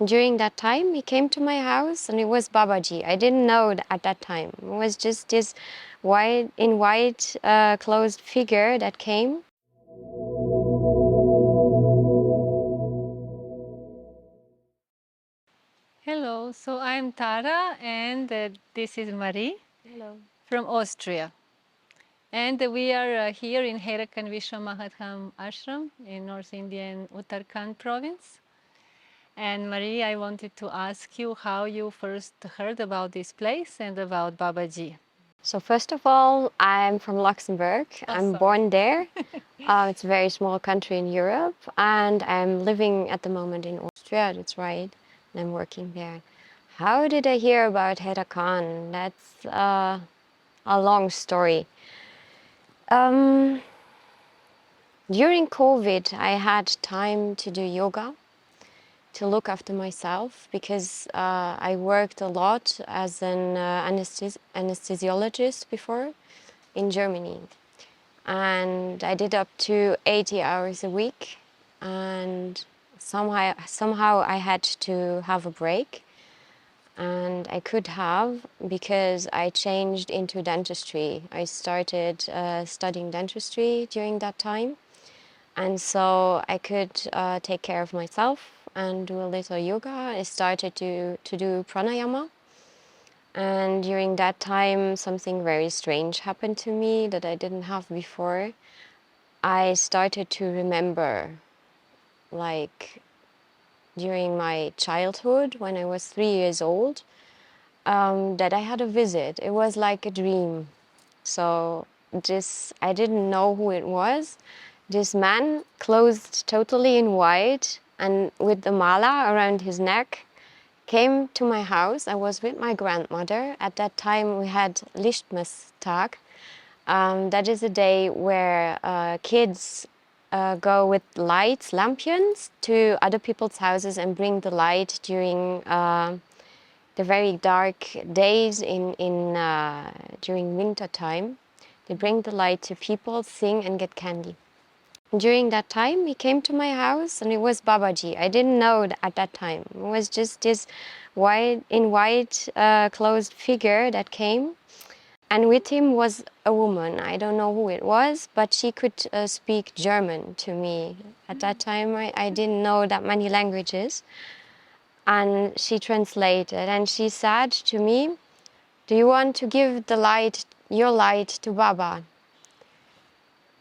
During that time, he came to my house, and it was Babaji. I didn't know at that time. It was just this white clothed figure that came. Hello, so I'm Tara, and this is Marie. Hello. From Austria. And we are here in Haidakhan Ashram in North Indian Uttarakhand province. And Marie, I wanted to ask you how you first heard about this place and about Babaji. So first of all, I'm from Luxembourg. I'm born there. It's a very small country in Europe, and I'm living at the moment in Austria, that's right, and I'm working there. How did I hear about Haidakhan? That's a long story. During COVID, I had time to do yoga, to look after myself, because I worked a lot as an anesthesiologist before in Germany. And I did up to 80 hours a week, and somehow I had to have a break, and I could have, because I changed into dentistry. I started studying dentistry during that time, and so I could take care of myself and do a little yoga. I started to do pranayama. And during that time, something very strange happened to me that I didn't have before. I started to remember, like, during my childhood, when I was 3 years old, that I had a visit. It was like a dream. So I didn't know who it was. This man, clothed totally in white and with the mala around his neck, came to my house. I was with my grandmother. At that time, we had Lichtmesstag. That is a day where kids go with lights, lampions, to other people's houses and bring the light during the very dark days during winter time. They bring the light to people, sing, and get candy. During that time, he came to my house, and it was Babaji. I didn't know at that time. It was just this white clothed figure that came. And with him was a woman. I don't know who it was, but she could speak German to me. At that time, I didn't know that many languages. And she translated, and she said to me, "Do you want to give your light to Baba?"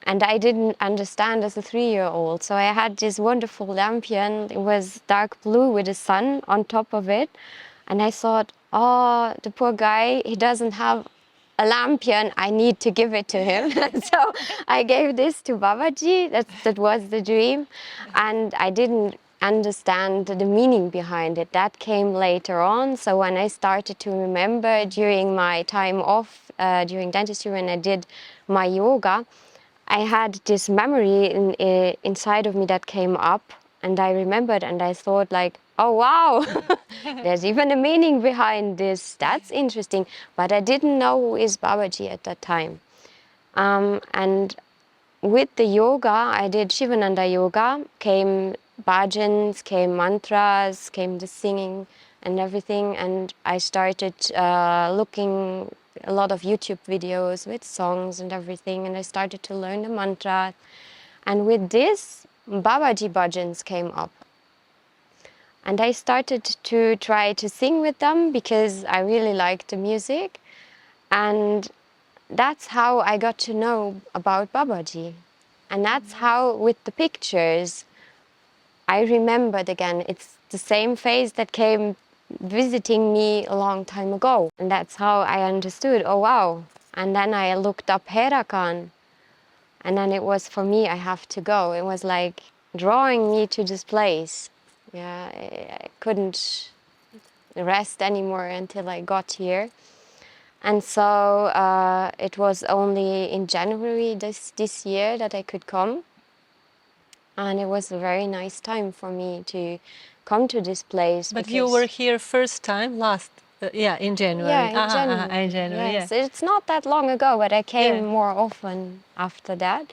And I didn't understand as a 3-year-old. So I had this wonderful lampion. It was dark blue with the sun on top of it. And I thought, oh, the poor guy, he doesn't have a lampion. I need to give it to him. So I gave this to Babaji. That was the dream. And I didn't understand the meaning behind it. That came later on. So when I started to remember during my time off, during dentistry, when I did my yoga, I had this memory inside of me that came up, and I remembered, and I thought, like, oh wow, there's even a meaning behind this. That's interesting. But I didn't know who is Babaji at that time. And with the yoga, I did Shivananda yoga, came bhajans, came mantras, came the singing and everything. And I started looking a lot of YouTube videos with songs and everything. And I started to learn the mantra. And with this, Babaji bhajans came up. And I started to try to sing with them because I really liked the music. And that's how I got to know about Babaji. And that's how, with the pictures, I remembered again. It's the same face that came visiting me a long time ago. And that's how I understood, oh wow. And then I looked up Haidakhan. And then it was, for me, I have to go. It was like drawing me to this place. Yeah, I couldn't rest anymore until I got here. And so it was only in January this year that I could come. And it was a very nice time for me to come to this place. But you were here first time in January. Yeah, in January. In January, yes. It's not that long ago, but I came more often after that.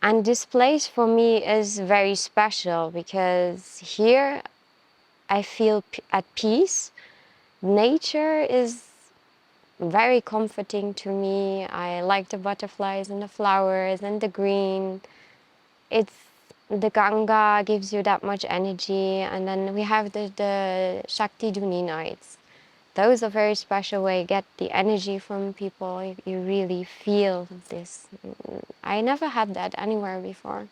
And this place for me is very special because here I feel at peace. Nature is very comforting to me. I like the butterflies and the flowers and the green. It's the Ganga gives you that much energy, and then we have the Shakti Duni nights. Those are very special way. You get the energy from people. You really feel this. I never had that anywhere before,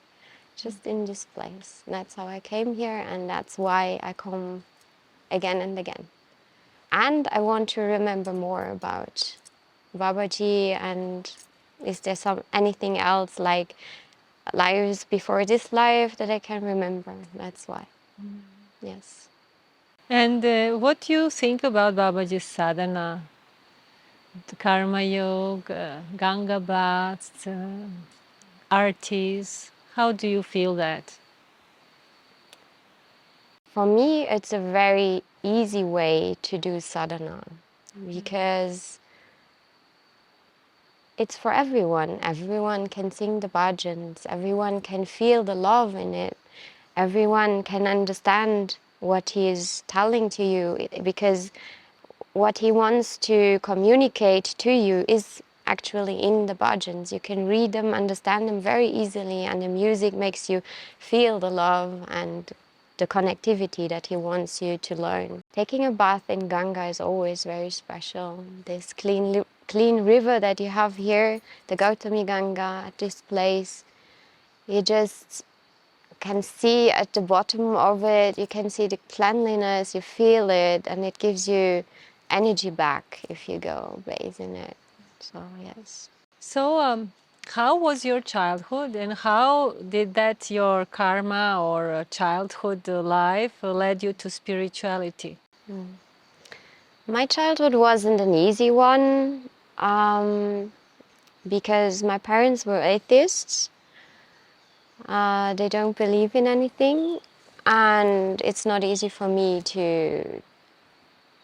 just in this place. That's how I came here, and that's why I come again and again. And I want to remember more about Babaji, and is there anything else like lives before this life that I can remember? That's why. Yes. And what do you think about Babaji's sadhana, the karma yoga, Ganga baths, artis? How do you feel that? For me, it's a very easy way to do sadhana because it's for everyone. Everyone can sing the bhajans, everyone can feel the love in it, everyone can understand what he is telling to you, because what he wants to communicate to you is actually in the bhajans. You can read them, understand them very easily, and the music makes you feel the love and the connectivity that he wants you to learn. Taking a bath in Ganga is always very special. This clean river that you have here, the Gautami Ganga at this place, you just can see at the bottom of it, you can see the cleanliness, you feel it, and it gives you energy back if you go bathe in it. So yes. So, how was your childhood, and how did that your karma or childhood life led you to spirituality? My childhood wasn't an easy one because my parents were atheists. They don't believe in anything, and it's not easy for me to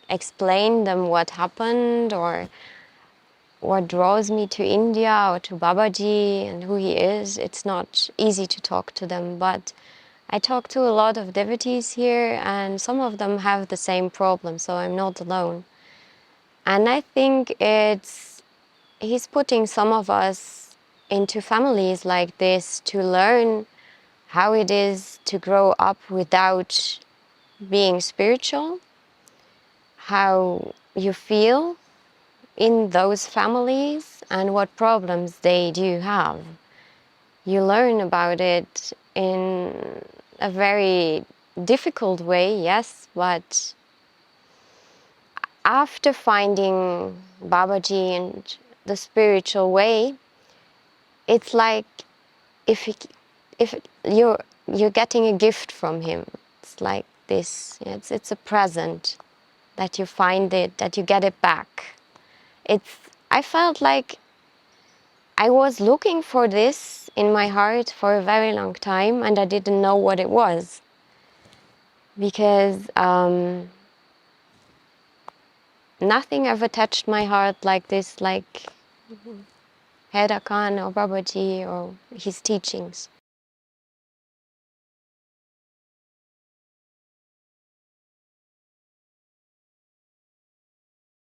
explain them what happened or what draws me to India or to Babaji and who he is. It's not easy to talk to them, but I talk to a lot of devotees here, and some of them have the same problem, so I'm not alone. And I think he's putting some of us into families like this to learn how it is to grow up without being spiritual, how you feel in those families and what problems they do have. You learn about it in a very difficult way, yes, but after finding Babaji and the spiritual way, it's like if you're getting a gift from him. It's like this. It's a present that you find it, that you get it back. I felt like I was looking for this in my heart for a very long time, and I didn't know what it was, because nothing ever touched my heart like this, like Haidakhan or Babaji or his teachings.